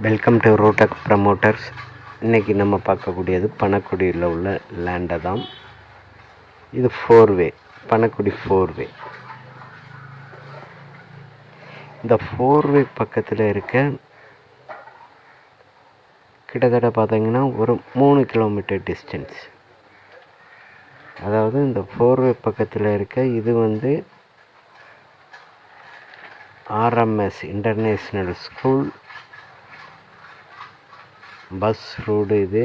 Welcome to ரூடெக் promoters. இன்றைக்கி நம்ம பார்க்கக்கூடியது பணக்குடியில் உள்ள லேண்டை தான். இது 4-வே, பணக்குடி 4-வே. இந்த 4-வே பக்கத்தில் இருக்க கிட்டத்தட்ட பார்த்தீங்கன்னா ஒரு 3 கிலோமீட்டர் டிஸ்டன்ஸ். அதாவது இந்த 4-வே பக்கத்தில் இருக்க இது வந்து RMS international school bus road. இது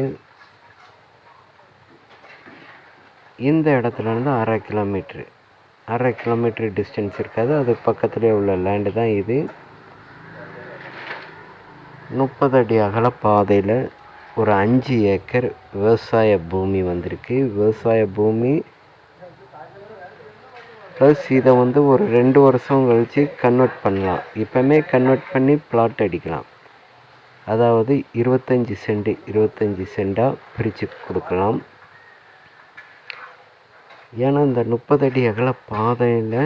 இந்த இடத்துலேருந்து அரை கிலோமீட்ரு டிஸ்டன்ஸ் இருக்காது. அது பக்கத்துலேயே உள்ள லேண்டு தான் இது. 30 அடி அகல பாதையில் ஒரு 5 ஏக்கர் விவசாய பூமி வந்திருக்கு. விவசாய பூமி ப்ளஸ் இதை வந்து ஒரு 2 வருஷம் கழித்து கன்வெர்ட் பண்ணலாம். இப்போமே கன்வெர்ட் பண்ணி பிளாட் அடிக்கலாம். அதாவது 25 சென்டாக பிரித்து கொடுக்கலாம். ஏன்னா இந்த 30 அடி அகல பாதையில்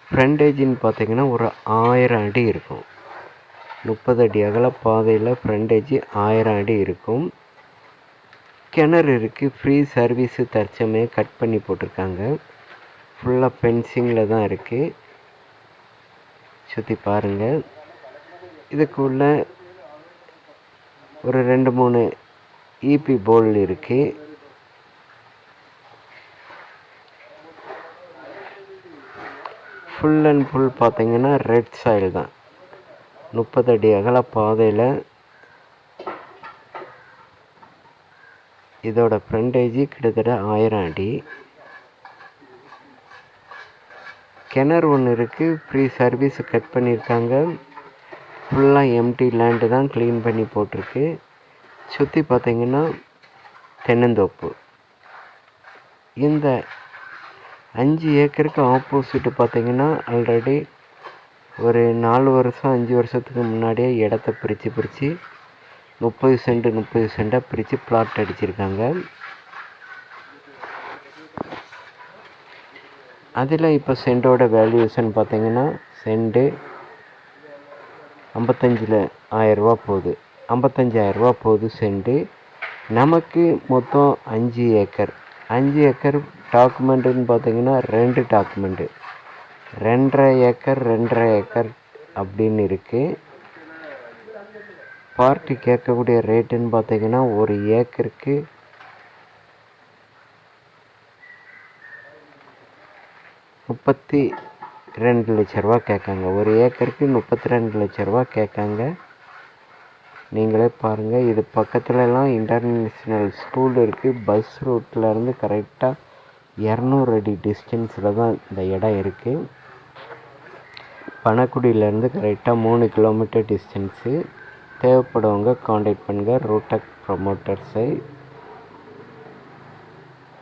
ஃப்ரண்டேஜின்னு பார்த்திங்கன்னா ஒரு 1000 அடி இருக்கும். 30 அடி அகல பாதையில் ஃப்ரண்டேஜி 1000 அடி இருக்கும். கிணறு இருக்குது. ஃப்ரீ சர்வீஸு தற்சமயம் கட் பண்ணி போட்டிருக்காங்க. ஃபுல்லாக ஃபென்சிங்கில் தான் இருக்குது. சுற்றி பாருங்கள். இதுக்குள்ள ஒரு 2-3 ஈபி போல் இருக்குது. ஃபுல் அண்ட் ஃபுல் பார்த்திங்கன்னா ரெட் சாயில் தான். 30 அடி அகல பாதையில் இதோட ஃப்ரண்டேஜி கிட்டத்தட்ட 1000 அடி. கிணறு ஒன்று இருக்குது. ஃப்ரீ சர்வீஸு கட் பண்ணியிருக்காங்க. ஃபுல்லாக எம்டி லேண்டு தான், க்ளீன் பண்ணி போட்டிருக்கு. சுற்றி பார்த்திங்கன்னா தென்னந்தோப்பு. இந்த 5 ஏக்கருக்கு ஆப்போசிட்டு பார்த்திங்கன்னா ஆல்ரெடி ஒரு 4 வருஷம் 5 வருஷத்துக்கு முன்னாடியே இடத்த பிரித்து 30 சென்டாக பிரித்து பிளாட் அடிச்சிருக்காங்க. அதில் இப்போ சென்டோட வேல்யூஷன் பார்த்திங்கன்னா சென்டு 55,000 ரூபா போகுது. 55,000 போகுது சென்டு. நமக்கு மொத்தம் 5 ஏக்கர் டாக்குமெண்ட்டுன்னு பார்த்திங்கன்னா 2 டாக்குமெண்ட்டு 2.5 ஏக்கர் அப்படின்னு இருக்குது. பார்ட்டி கேட்கக்கூடிய ரேட்டுன்னு பார்த்திங்கன்னா ஒரு ஏக்கருக்கு 32 லட்ச ரூபா கேட்காங்க. ஒரு ஏக்கருக்கு 32 லட்ச ரூபா கேட்காங்க. நீங்களே பாருங்கள். இது பக்கத்துலலாம் இன்டர்நேஷ்னல் ஸ்கூல் இருக்குது. பஸ் ரூட்லேருந்து கரெக்டாக 200 அடி டிஸ்டன்ஸில் தான் இந்த இடம் இருக்குது. பணக்குடியிலேருந்து கரெக்டாக 3 கிலோமீட்டர் டிஸ்டன்ஸு. தேவைப்படுவங்க காண்டாக்ட் பண்ணுங்கள் ரூடெக் ப்ரமோட்டர்ஸை.